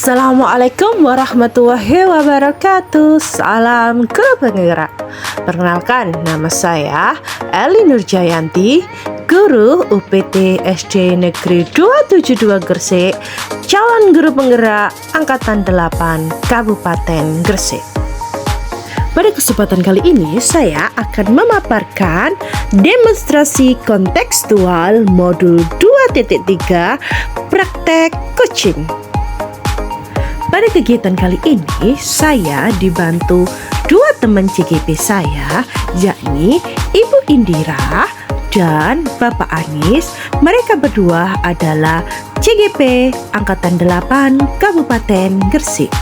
Assalamualaikum warahmatullahi wabarakatuh. Salam guru penggerak. Perkenalkan, nama saya Eli Nurjayanti, guru UPT SD Negeri 272 Gresik, calon guru penggerak Angkatan 8 Kabupaten Gresik. Pada kesempatan kali ini saya akan memaparkan demonstrasi kontekstual modul 2.3 praktek coaching. Pada kegiatan kali ini, saya dibantu dua teman CGP saya, yakni Ibu Indira dan Bapak Anis. Mereka berdua adalah CGP Angkatan 8 Kabupaten Gresik.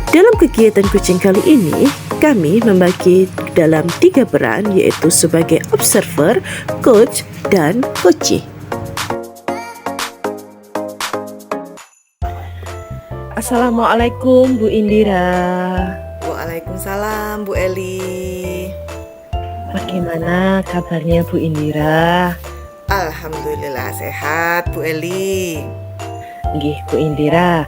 Dalam kegiatan coaching kali ini, kami membagi dalam 3 peran, yaitu sebagai observer, coach, dan coachee. Assalamualaikum Bu Indira. Waalaikumsalam Bu Eli. Bagaimana kabarnya Bu Indira? Alhamdulillah sehat Bu Eli. Nggih Bu Indira,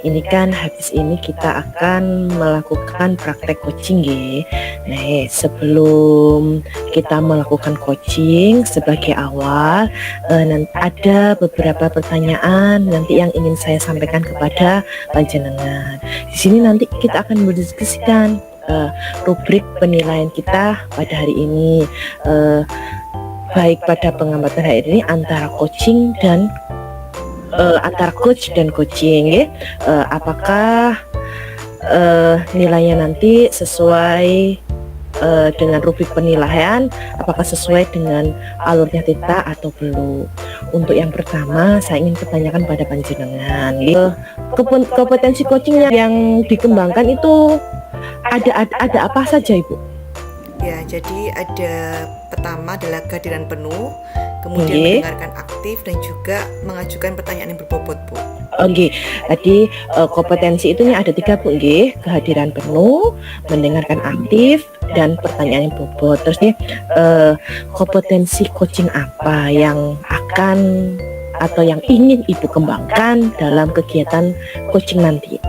ini kan habis ini kita akan melakukan praktek coaching nggih. Nah, sebelum kita melakukan coaching sebagai awal, nanti ada beberapa pertanyaan nanti yang ingin saya sampaikan kepada panjenengan. Di sini nanti kita akan berdiskusikan rubrik penilaian kita pada hari ini, baik pada pengamatan hari ini antara coaching dan antara coach dan coaching ya. Apakah nilainya nanti sesuai dengan rubrik penilaian, apakah sesuai dengan alurnya kita atau belum. Untuk yang pertama saya ingin bertanyakan pada panjenengan, kompetensi coaching yang dikembangkan itu ada apa saja Ibu? Ya, jadi ada pertama adalah kehadiran penuh, kemudian mendengarkan aktif dan juga mengajukan pertanyaan yang berbobot Bu. Oke, jadi kompetensi itu ada 3 Bu, nggih. Kehadiran penuh, mendengarkan aktif, dan pertanyaan yang bobot. Terus nih, kompetensi coaching apa yang akan atau yang ingin Ibu kembangkan dalam kegiatan coaching nanti?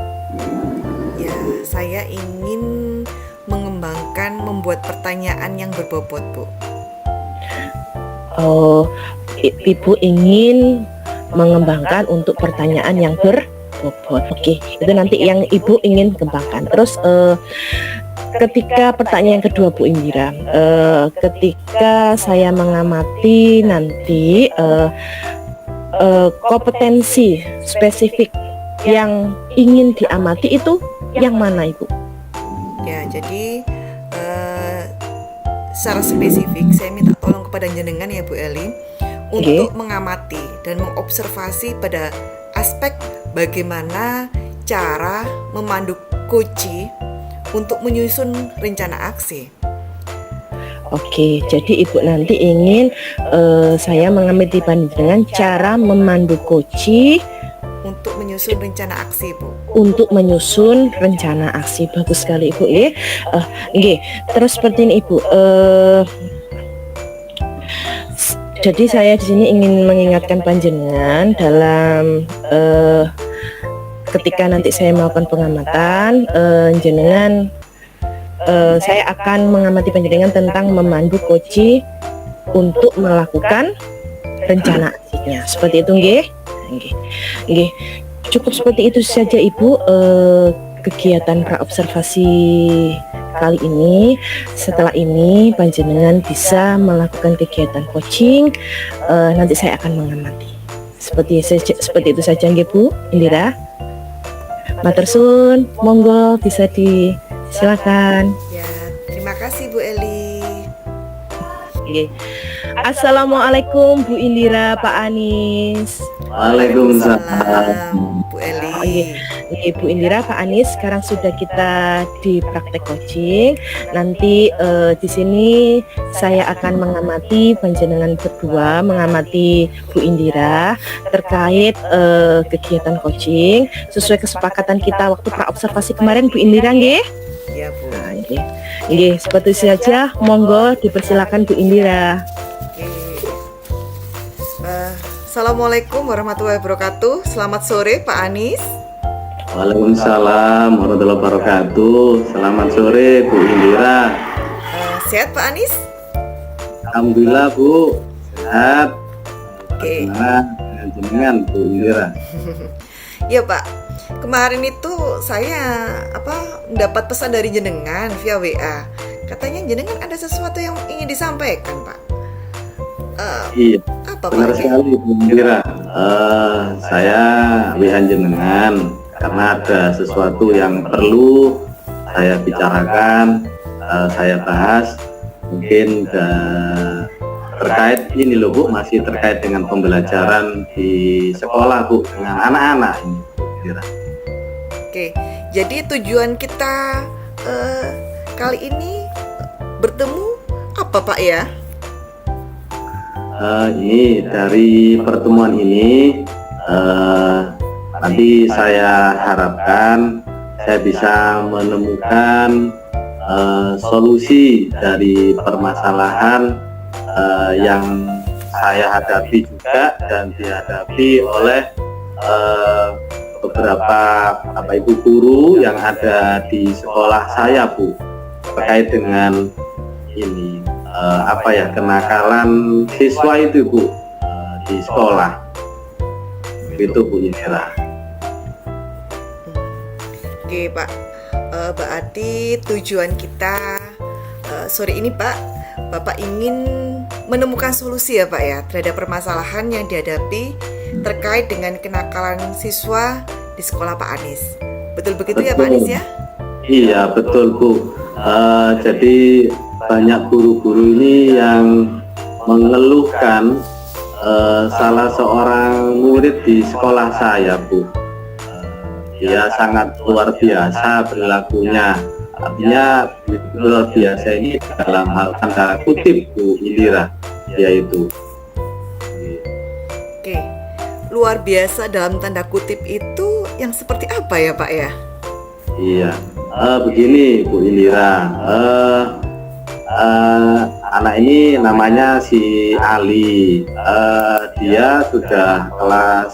Ya, saya ingin mengembangkan membuat pertanyaan yang berbobot Bu. Ibu ingin mengembangkan untuk pertanyaan yang berbobot. Oke, itu nanti yang Ibu ingin kembangkan. Terus ketika pertanyaan yang kedua Bu Indira, ketika saya mengamati nanti kompetensi spesifik yang ingin diamati itu yang mana Ibu? Ya, jadi secara spesifik saya minta tolong kepada jenengan ya Bu Eli untuk mengamati dan mengobservasi pada aspek bagaimana cara memandu coachee untuk menyusun rencana aksi. Oke, jadi Ibu nanti ingin saya mengamati dengan cara memandu coachee untuk menyusun rencana aksi Bu. Untuk menyusun rencana aksi. Bagus sekali Ibu ya. Terus seperti ini Ibu. Jadi saya di sini ingin mengingatkan panjenengan dalam ketika nanti saya melakukan pengamatan, saya akan mengamati panjenengan tentang memandu coachee untuk melakukan rencana aksinya. Seperti itu nggih. Nggih. Cukup seperti itu saja Ibu kegiatan praobservasi kali ini. Setelah ini panjenengan bisa melakukan kegiatan coaching, nanti saya akan mengamati. Seperti itu saja nggih Bu Indira. Matur suwun, monggo bisa disilakan. Ya, terima kasih Bu Eli. Assalamualaikum Bu Indira, Pak Anis. Waalaikumsalam Bu Eli. Ibu Indira, Pak Anis, sekarang sudah kita di praktek coaching. Nanti di sini saya akan mengamati panjenengan berdua, mengamati Bu Indira terkait kegiatan coaching sesuai kesepakatan kita waktu praobservasi kemarin Bu Indira, nggih? Ya Bu. Nggih, seperti saja. Monggo dipersilakan Bu Indira. Assalamualaikum warahmatullahi wabarakatuh. Selamat sore Pak Anies. Waalaikumsalam warahmatullahi wabarakatuh. Selamat sore Bu Indira. Sehat Pak Anies? Alhamdulillah Bu, sehat. Oke. Dengan Bu Indira. Ya Pak, kemarin itu saya dapat pesan dari jenengan via WA. Katanya jenengan ada sesuatu yang ingin disampaikan Pak. Iya, Apa benar Pak? sekali Bu Indira. Saya WA jenengan karena ada sesuatu yang perlu saya bicarakan, saya bahas. Mungkin terkait ini loh Bu, masih terkait dengan pembelajaran di sekolah Bu, dengan anak-anak ini Bu Indira. Oke, jadi tujuan kita kali ini bertemu apa Pak ya? Ini dari pertemuan ini nanti saya harapkan saya bisa menemukan solusi dari permasalahan yang saya hadapi juga dan dihadapi oleh beberapa ibu guru yang ada di sekolah saya Bu, terkait dengan ini kenakalan siswa itu Bu di sekolah. Itu Bu Indira. Oke Pak, berarti tujuan kita sore ini Pak, Bapak ingin menemukan solusi ya Pak ya terhadap permasalahan yang dihadapi terkait dengan kenakalan siswa di sekolah Pak Anies. Betul begitu ya Pak Anies ya? Iya betul Bu. Jadi banyak guru-guru ini yang mengeluhkan salah seorang murid di sekolah saya Bu. Dia sangat luar biasa perilakunya. Artinya luar biasa ini dalam hal tanda kutip Bu Indira, yaitu. Oke, luar biasa dalam tanda kutip itu yang seperti apa ya Pak ya? Iya, begini Bu Indira. Anak ini namanya si Ali. Dia sudah kelas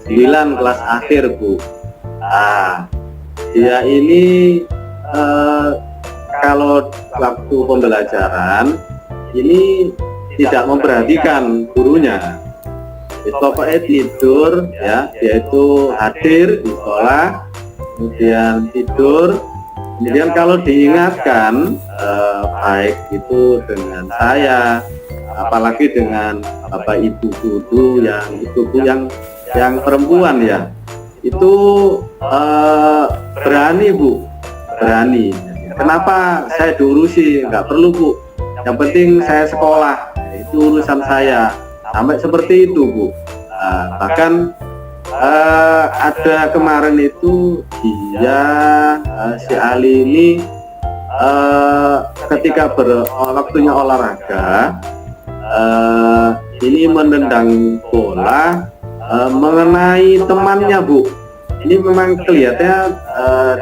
9, kelas akhir Bu. Dia ini kalau waktu pembelajaran ini tidak memperhatikan gurunya. Pokoknya tidur ya, dia itu hadir di sekolah, kemudian tidur. Kemudian kalau diingatkan baik itu dengan saya, apalagi dengan bapak ibu guru yang perempuan ya, itu berani Bu, berani. Kenapa saya diurusi? Nggak perlu Bu, yang penting saya sekolah, itu urusan saya. Sampai seperti itu Bu. Bahkan ada kemarin itu dia si Ali ini ketika waktunya olahraga ini menendang bola mengenai temannya Bu. Ini memang kelihatannya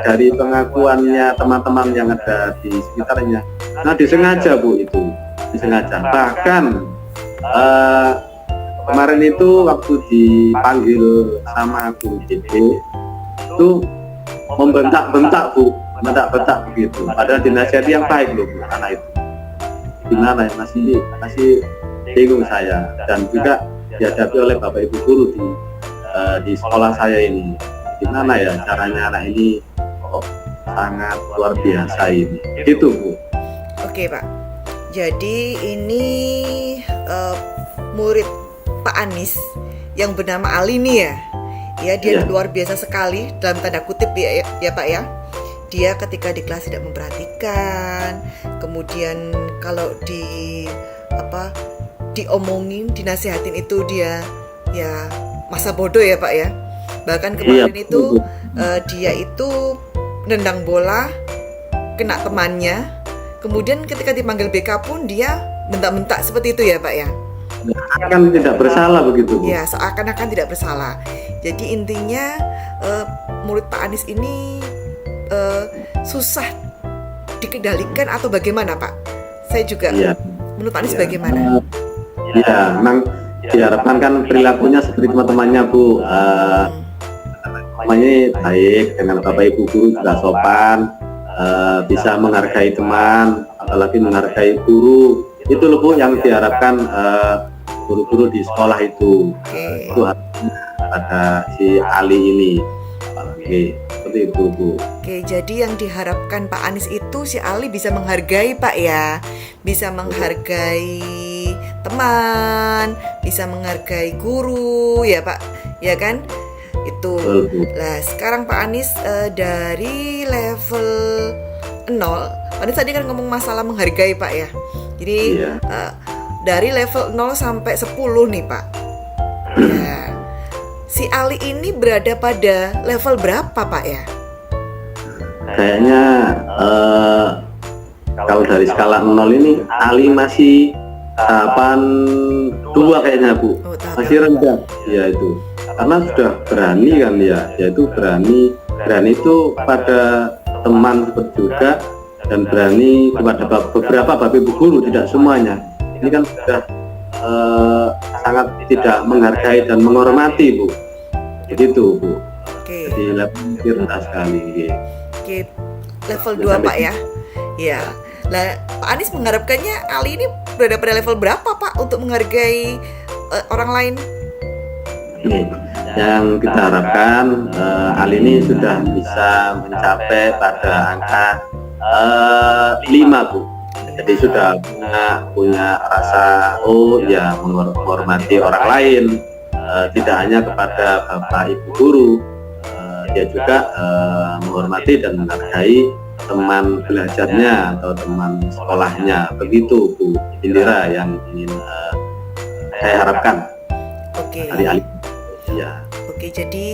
dari pengakuannya teman-teman yang ada di sekitarnya. Nah disengaja Bu, itu disengaja. Bahkan kemarin itu waktu dipanggil sama guru JP itu membentak-bentak Bu, bentak-bentak begitu. Padahal dinasihati yang baik loh Bu, anak itu. Gimana ya, masih bingung saya, dan juga dihadapi oleh bapak ibu guru di sekolah saya ini. Gimana ya caranya anak ini sangat luar biasa ini. Gitu Bu. Oke Pak. Jadi ini murid Pak Anies yang bernama Ali nih ya. Ya, dia luar biasa sekali dalam tanda kutip ya Pak ya. Dia ketika di kelas tidak memperhatikan, kemudian kalau diomongin, dinasihatin itu dia ya masa bodoh ya Pak ya. Bahkan kemarin itu dia itu nendang bola kena temannya. Kemudian ketika dipanggil BK pun dia bentak-bentak seperti itu ya Pak ya. Akan tidak bersalah begitu Bu. Ya, seakan-akan tidak bersalah. Jadi intinya murid Pak Anies ini susah dikendalikan atau bagaimana Pak? Saya juga menurut Pak Anies bagaimana? Ya, memang diharapkan kan perilakunya seperti teman-temannya Bu, namanya baik dengan bapak ibu guru, juga sopan, bisa menghargai teman, apalagi menghargai guru. Itu loh Bu yang diharapkan guru-guru di sekolah itu. Itu pada si Ali ini. Oke, seperti itu Bu. Oke, jadi yang diharapkan Pak Anies itu si Ali bisa menghargai Pak ya, bisa menghargai teman, bisa menghargai guru ya Pak, ya kan? Itu. Nah, sekarang Pak Anies dari level 0, Pak Anies tadi kan ngomong masalah menghargai Pak ya. Jadi dari level 0 sampai 10 nih Pak. Ya. Si Ali ini berada pada level berapa Pak ya? Kayaknya kalau dari skala 0 ini Ali masih tahapan 2 kayaknya Bu. Masih rendah. Ya itu. Karena sudah berani kan ya. Yaitu berani itu pada teman seperti juga, dan berani kepada beberapa bapak ibu guru, tidak semuanya. Ini kan sudah sangat tidak menghargai dan menghormati Bu. Begitu Bu. Oke. Jadi level rendah sekali. Oke, level 2 Pak ya. Ya. Lah, Pak Anies mengharapkannya Ali ini berada pada level berapa Pak untuk menghargai orang lain? Yang kita harapkan Ali ini sudah bisa mencapai pada angka 5 Bu. Jadi sudah punya rasa ya menghormati orang lain, tidak hanya kepada bapak ibu guru, dia juga menghormati dan menghargai teman belajarnya atau teman sekolahnya. Begitu Bu Indira yang ingin saya harapkan dari Ali. Ya. Oke, jadi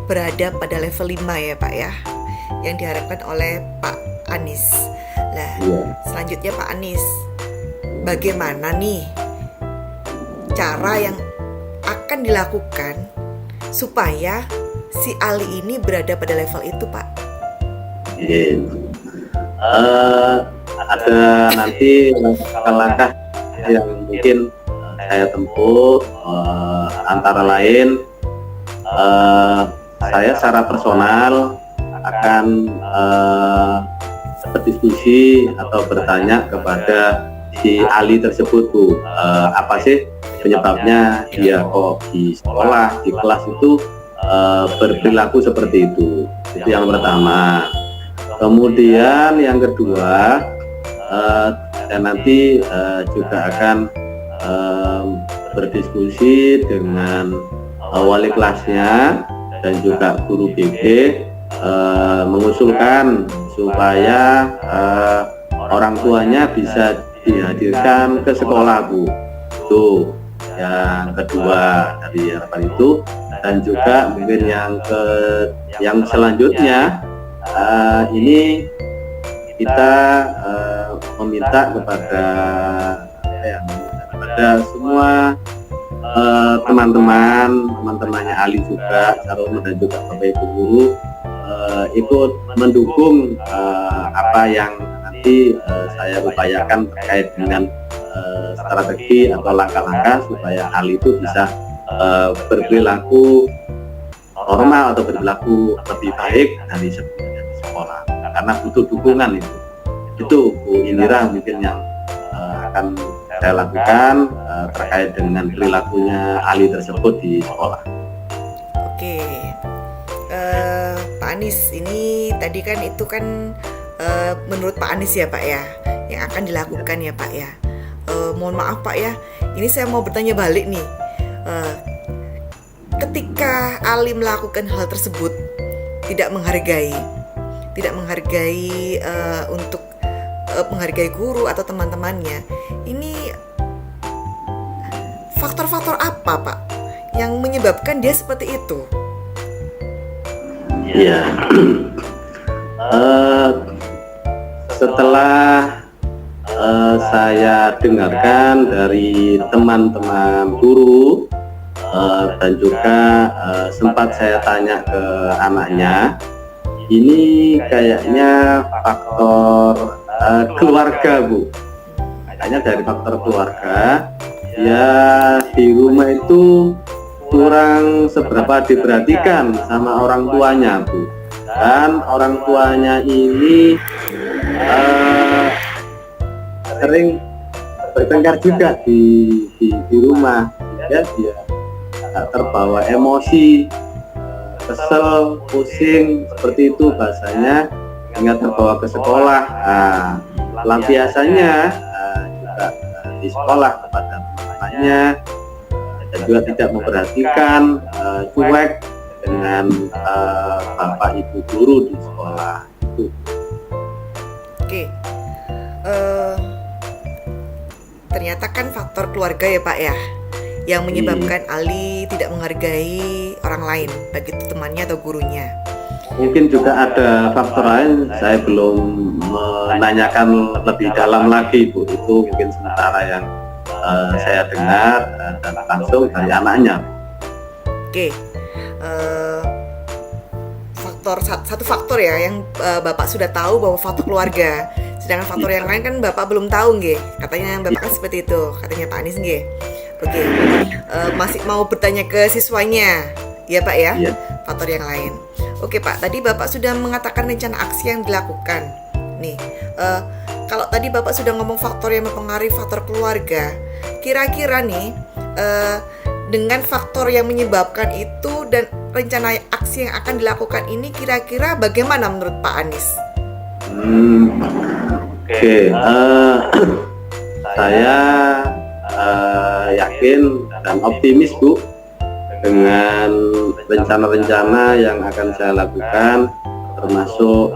berada pada level 5 ya Pak ya, yang diharapkan oleh Pak Anies. Nah, selanjutnya Pak Anies, bagaimana nih cara yang akan dilakukan supaya si Ali ini berada pada level itu Pak? Ada nanti langkah-langkah yang mungkin saya tempuh, antara lain saya secara personal akan berdiskusi atau bertanya kepada si Ali tersebut Bu, apa sih penyebabnya dia kok di sekolah, di kelas itu berperilaku seperti itu. Itu yang pertama. Kemudian yang kedua, dan nanti juga akan berdiskusi dengan wali kelasnya dan juga guru BG, mengusulkan supaya orang tuanya bisa dihadirkan ke sekolah Bu. Itu yang kedua dari harapan itu. Dan juga mungkin yang selanjutnya, ini kita meminta kepada semua teman-temannya Ali juga, Sarul dan juga bapak ibu guru, ikut mendukung apa yang nanti saya upayakan terkait dengan strategi atau langkah-langkah supaya Ali itu bisa berperilaku normal atau berperilaku lebih baik dari sebelumnya di sekolah, karena butuh dukungan itu Bu Indira mungkin yang akan saya lakukan terkait dengan perilakunya Ali tersebut di sekolah. Oke, Pak Anies, ini tadi kan itu kan menurut Pak Anies ya Pak ya, yang akan dilakukan ya Pak ya. Mohon maaf Pak ya, ini saya mau bertanya balik nih. Ketika Ali melakukan hal tersebut, tidak menghargai untuk menghargai guru atau teman-temannya, ini faktor-faktor apa Pak yang menyebabkan dia seperti itu? Ya, setelah saya dengarkan dari teman-teman guru, dan juga sempat saya tanya ke anaknya, ini kayaknya faktor keluarga Bu. Kayaknya dari faktor keluarga, ya di rumah itu kurang seberapa diperhatikan sama orang tuanya, Bu. Dan orang tuanya ini sering bertengkar juga di rumah, ya dia terbawa emosi, kesel, pusing, seperti itu bahasanya, hingga terbawa ke sekolah. Lampiasannya juga di sekolah kepada teman-temannya, dan juga tidak memperhatikan, cuek dengan bapak ibu guru di sekolah itu. Oke. Ternyata kan faktor keluarga ya Pak ya, yang menyebabkan Ali tidak menghargai orang lain, baik itu temannya atau gurunya. Mungkin juga ada faktor lain, saya belum menanyakan lebih dalam lagi, Bu. Itu mungkin sementara yang saya dengar dan langsung dari anaknya. Oke. Satu faktor ya yang Bapak sudah tahu, bahwa faktor keluarga. Sedangkan faktor yang lain kan Bapak belum tahu nggih. Katanya Bapak kan seperti itu, katanya Pak Anis nggih. Oke. Masih mau bertanya ke siswanya. Ya Pak ya? Iya. Faktor yang lain. Oke Pak, tadi Bapak sudah mengatakan rencana aksi yang dilakukan. Nih, kalau tadi Bapak sudah ngomong faktor yang mempengaruhi faktor keluarga, kira-kira nih dengan faktor yang menyebabkan itu dan rencana aksi yang akan dilakukan ini, kira-kira bagaimana menurut Pak Anis? Oke, saya yakin dan optimis, Bu, dengan rencana-rencana yang akan saya lakukan, termasuk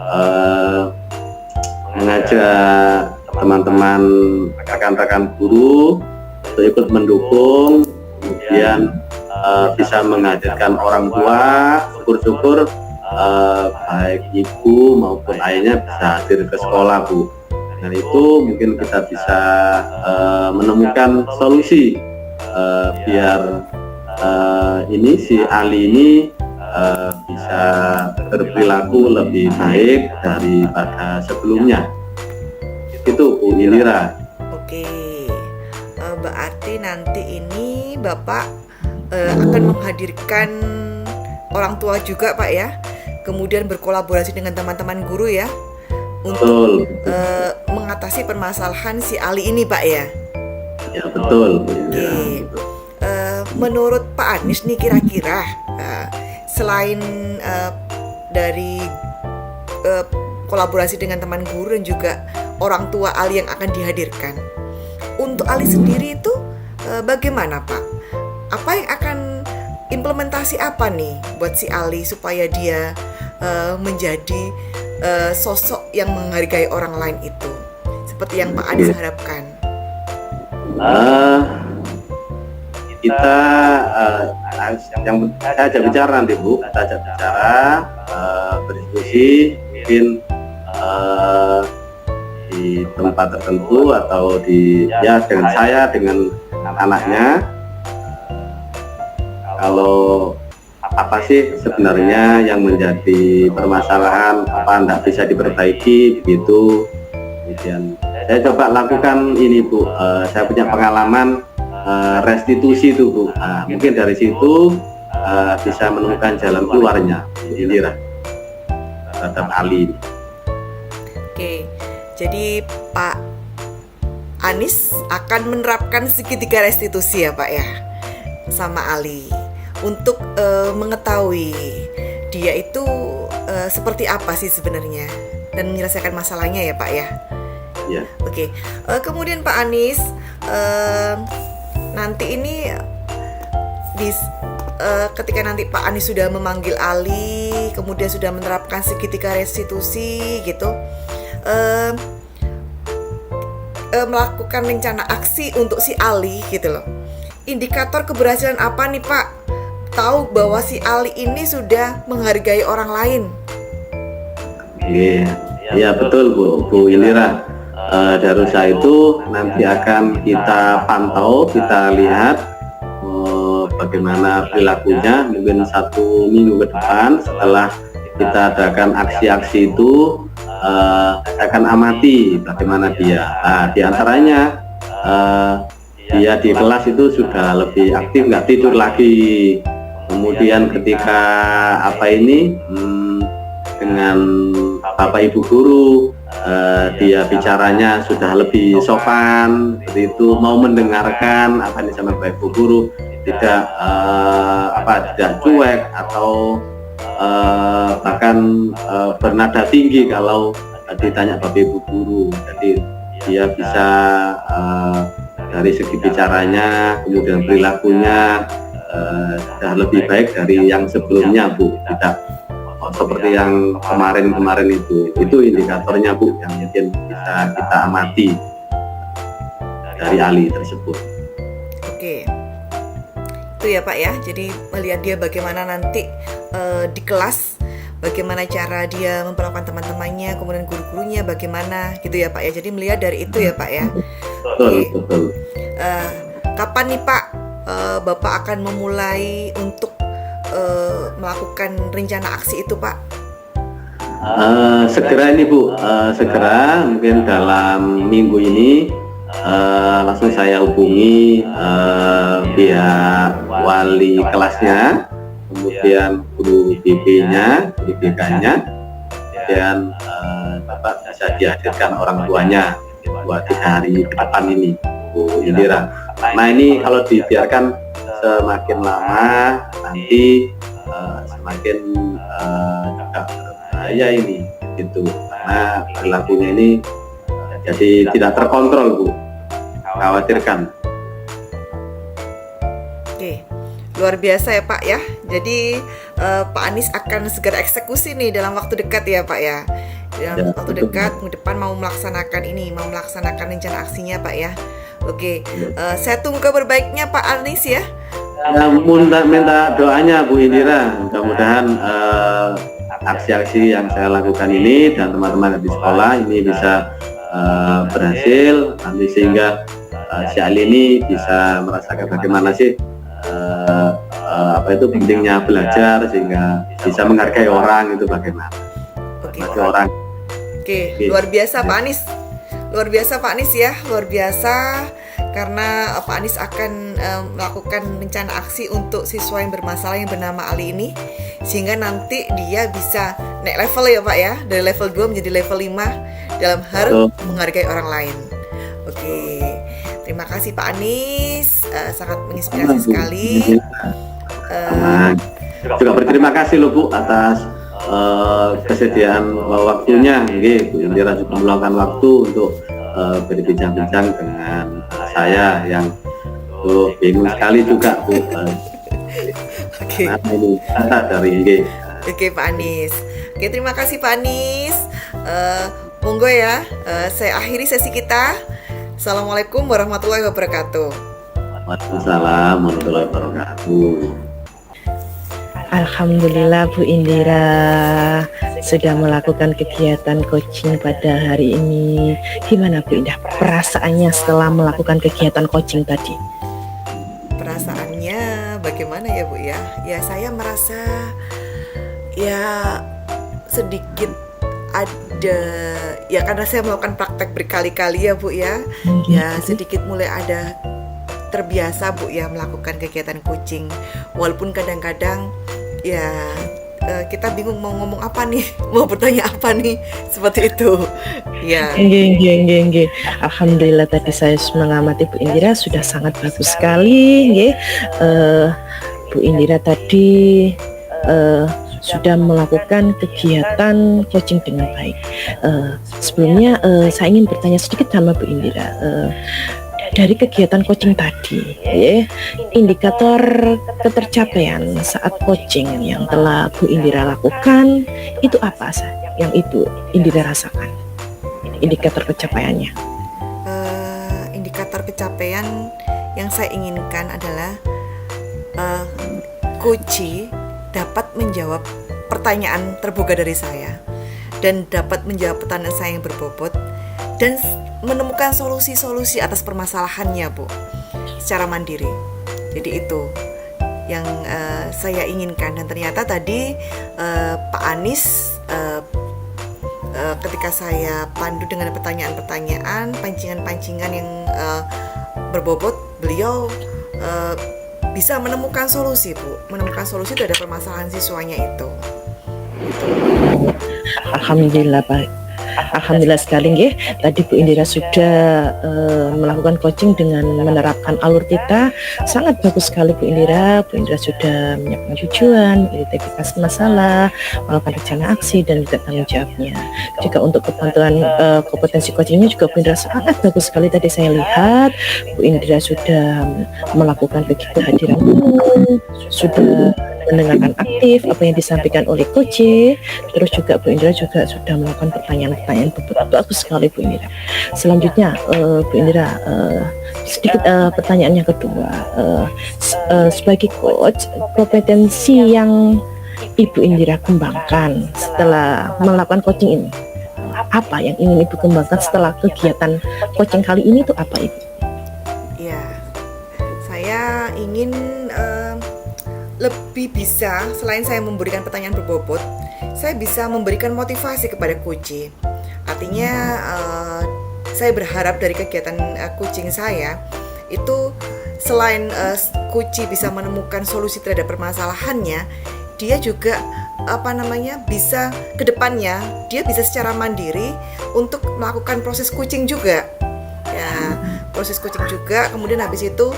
mengajak teman-teman rekan-rekan guru untuk ikut mendukung, kemudian bisa menghadirkan orang tua, syukur-syukur baik ibu maupun ayahnya bisa hadir ke sekolah, Bu. Dan itu mungkin kita bisa menemukan solusi biar ini si Ali ini bisa berperilaku lebih baik daripada sebelumnya. Itu Bu Indira. Oke, berarti nanti ini Bapak akan menghadirkan orang tua juga Pak ya, kemudian berkolaborasi dengan teman-teman guru ya, untuk mengatasi permasalahan si Ali ini Pak ya. Ya betul. Oke. Menurut Pak Anis nih, kira-kira selain dari kolaborasi dengan teman guru dan juga orang tua Ali yang akan dihadirkan, untuk Ali sendiri itu bagaimana Pak? Apa yang akan implementasi apa nih buat si Ali supaya dia menjadi sosok yang menghargai orang lain itu, seperti yang Pak Anis harapkan? Kita yang saya ajak bicara nanti, Bu, kita ajak bicara, berdiskusi mungkin di tempat tertentu atau dengan saya, dengan anaknya, kalau apa sih sebenarnya yang menjadi permasalahan, apa tidak bisa diperbaiki begitu. Kemudian saya coba lakukan ini, Bu, saya punya pengalaman restitusi itu, Bu. Mungkin dari situ bisa menemukan jalan keluarnya ini terhadap Ali. Oke, jadi Pak Anis akan menerapkan segitiga restitusi ya Pak ya sama Ali, untuk mengetahui dia itu seperti apa sih sebenarnya dan menyelesaikan masalahnya ya Pak ya. Ya. Oke, kemudian Pak Anis, nanti ini ketika nanti Pak Anis sudah memanggil Ali, kemudian sudah menerapkan segitiga restitusi gitu, melakukan rencana aksi untuk si Ali gitu loh. Indikator keberhasilan apa nih Pak? Tahu bahwa si Ali ini sudah menghargai orang lain. Iya betul, Bu Indira. Dari usaha itu nanti akan kita pantau, kita lihat bagaimana perilakunya mungkin 1 minggu ke depan. Setelah kita adakan aksi-aksi itu, saya akan amati bagaimana dia. Di antaranya dia di kelas itu sudah lebih aktif, nggak tidur lagi. Kemudian ketika dengan bapak ibu guru, dia bicaranya sudah lebih sopan, seperti itu, mau mendengarkan apa yang disampaikan bapak ibu guru, tidak tidak cuek atau bahkan bernada tinggi kalau ditanya bapak ibu guru. Jadi dia bisa dari segi bicaranya, kemudian perilakunya sudah lebih baik dari yang sebelumnya, Bu. Tidak seperti yang kemarin itu indikatornya, Bu, yang mungkin bisa kita amati dari Ali tersebut. Oke, itu ya Pak ya. Jadi melihat dia bagaimana nanti di kelas, bagaimana cara dia memperlakukan teman-temannya, kemudian guru-gurunya bagaimana gitu ya Pak ya. Jadi melihat dari itu ya Pak ya. Betul. Kapan nih Pak Bapak akan memulai untuk melakukan rencana aksi itu Pak? Segera ini Bu, segera mungkin dalam minggu ini langsung saya hubungi pihak wali kelasnya, kemudian guru BB-nya, guru BK-nya, dan Bapak bisa dihadirkan orang tuanya 2-3 hari ke depan ini, Bu Indira. Nah ini kalau dibiarkan semakin lama nanti semakin juga berbahaya ini, gitu, karena perilakunya ini jadi tidak terkontrol, Bu. Khawatirkan. Oke, luar biasa ya Pak ya. Jadi Pak Anies akan segera eksekusi nih dalam waktu dekat ya Pak ya. Dalam waktu dekat minggu depan mau melaksanakan rencana aksinya Pak ya. Oke, saya tunggu kabar baiknya Pak Anies ya. Minta doanya Bu Indira, mudah-mudahan aksi-aksi yang saya lakukan ini dan teman-teman di sekolah ini bisa berhasil nanti, sehingga si Ali ini bisa merasakan bagaimana sih pentingnya belajar, sehingga bisa menghargai orang itu bagaimana. Oke, luar biasa Pak Anies. Luar biasa Pak Anies ya, luar biasa, karena Pak Anies akan melakukan rencana aksi untuk siswa yang bermasalah yang bernama Ali ini, sehingga nanti dia bisa naik level ya Pak ya, dari level 2 menjadi level 5 dalam hal menghargai orang lain. Oke, terima kasih Pak Anies, sangat menginspirasi sekali. Juga berterima kasih loh Bu atas kesediaan waktunya. Bu Indira juga meluangkan waktu untuk berbincang-bincang dengan saya yang bingung sekali juga, Bu. Oke. Oke Pak Anies. Oke, terima kasih Pak Anies. Monggo ya, saya akhiri sesi kita. Assalamualaikum warahmatullahi wabarakatuh. Waalaikumsalam warahmatullahi wabarakatuh. Alhamdulillah Bu Indira sudah melakukan kegiatan coaching pada hari ini. Gimana Bu Indah perasaannya setelah melakukan kegiatan coaching tadi? Perasaannya bagaimana ya Bu ya? Ya saya merasa ya sedikit ada, ya karena saya melakukan praktek berkali-kali ya Bu ya. Ya sedikit mulai ada terbiasa Bu ya melakukan kegiatan coaching, walaupun kadang-kadang ya kita bingung mau ngomong apa nih, mau bertanya apa nih, seperti itu ya. Nggih. Alhamdulillah tadi saya mengamati Bu Indira sudah sangat bagus sekali nggih. Bu Indira tadi sudah melakukan kegiatan coaching dengan baik. Sebelumnya saya ingin bertanya sedikit sama Bu Indira. Dari kegiatan coaching tadi, indikator ketercapaian saat coaching yang telah Bu Indira lakukan itu apa saja yang Ibu Indira rasakan? Indikator pencapaiannya? Indikator pencapaian yang saya inginkan adalah coach dapat menjawab pertanyaan terbuka dari saya dan dapat menjawab pertanyaan saya yang berbobot dan menemukan solusi-solusi atas permasalahannya Bu secara mandiri. Jadi itu yang saya inginkan, dan ternyata tadi Pak Anies ketika saya pandu dengan pertanyaan-pertanyaan, pancingan-pancingan yang berbobot beliau bisa menemukan solusi, Bu, menemukan solusi terhadap permasalahan siswanya itu. Alhamdulillah Pak. Alhamdulillah sekali nggih. Tadi Bu Indira sudah melakukan coaching dengan menerapkan alur kita. Sangat bagus sekali Bu Indira. Bu Indira sudah menyiapkan tujuan, identifikasi masalah, melakukan rencana aksi dan juga tanggung jawabnya. Juga untuk kebantuan kompetensi coachingnya juga Bu Indira sangat bagus sekali. Tadi saya lihat Bu Indira sudah melakukan kehadiran umum, sudah mendengarkan aktif apa yang disampaikan oleh coach. Terus juga Bu Indira juga sudah melakukan pertanyaan-pertanyaan bagus sekali Bu Indira. Selanjutnya Bu Indira, sedikit pertanyaan yang kedua, sebagai coach, kompetensi yang Ibu Indira kembangkan setelah melakukan coaching ini, apa yang ingin Ibu kembangkan setelah kegiatan coaching kali ini itu apa Ibu? Ya, saya ingin lebih bisa, selain saya memberikan pertanyaan berbobot, saya bisa memberikan motivasi kepada coach. Artinya saya berharap dari kegiatan coaching saya itu selain coach bisa menemukan solusi terhadap permasalahannya, dia juga bisa ke depannya dia bisa secara mandiri untuk melakukan proses coaching juga. Ya, proses coaching juga. Kemudian habis itu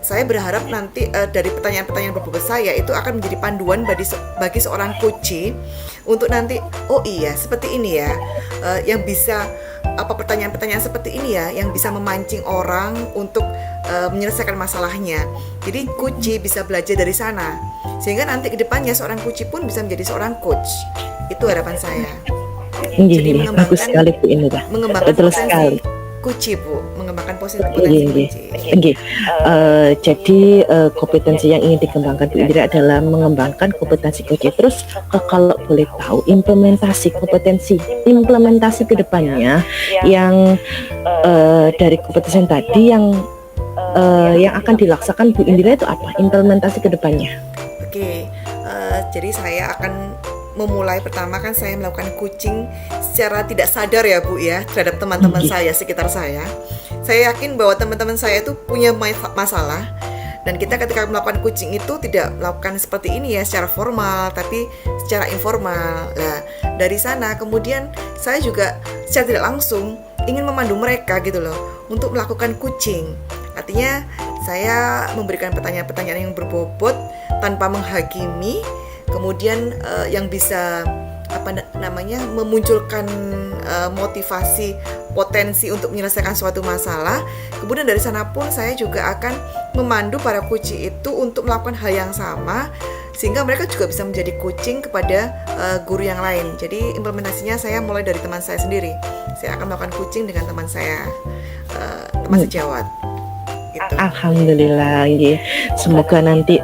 saya berharap nanti dari pertanyaan-pertanyaan berbobot saya itu akan menjadi panduan bagi seorang coach untuk nanti, oh iya seperti ini ya, yang bisa pertanyaan-pertanyaan seperti ini ya yang bisa memancing orang untuk menyelesaikan masalahnya. Jadi coach bisa belajar dari sana sehingga nanti ke depannya seorang coach pun bisa menjadi seorang coach. Itu harapan saya. Jadi bagus sekali Bu Indira. Mengembangkan betul potensi sekali. Coach, Bu, mengembangkan potensi coach. Jadi kompetensi yang ingin dikembangkan Bu Indira adalah mengembangkan kompetensi coach. Terus kalau boleh tahu implementasi ke depannya yang dari kompetensi yang tadi yang akan dilaksanakan Bu Indira itu apa? Implementasi ke depannya. Oke, jadi saya akan memulai pertama kan saya melakukan coaching secara tidak sadar ya Bu ya terhadap teman-teman saya sekitar saya. Saya yakin bahwa teman-teman saya itu punya masalah dan kita ketika melakukan coaching itu tidak melakukan seperti ini ya secara formal tapi secara informal. Nah, dari sana kemudian saya juga secara tidak langsung ingin memandu mereka gitu loh untuk melakukan coaching. Artinya saya memberikan pertanyaan-pertanyaan yang berbobot tanpa menghakimi. Kemudian yang bisa memunculkan motivasi potensi untuk menyelesaikan suatu masalah. Kemudian dari sana pun saya juga akan memandu para coach itu untuk melakukan hal yang sama sehingga mereka juga bisa menjadi coaching kepada guru yang lain. Jadi implementasinya saya mulai dari teman saya sendiri. Saya akan melakukan coaching dengan teman saya, teman sejawat. Gitu. Alhamdulillah, ya. Semoga nanti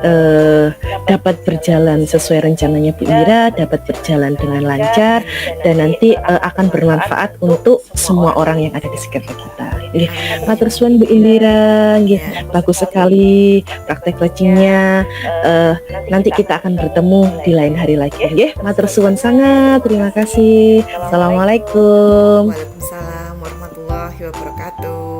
dapat berjalan sesuai rencananya Bu Indira, dapat berjalan dengan lancar dan nanti akan bermanfaat untuk semua orang yang ada di sekitar kita. Matur suwun Bu Indira, bagus sekali praktek coachingnya. Nanti kita akan bertemu di lain hari lagi. Matur suwun sangat, terima kasih. Assalamualaikum. Waalaikumsalam warahmatullahi wabarakatuh.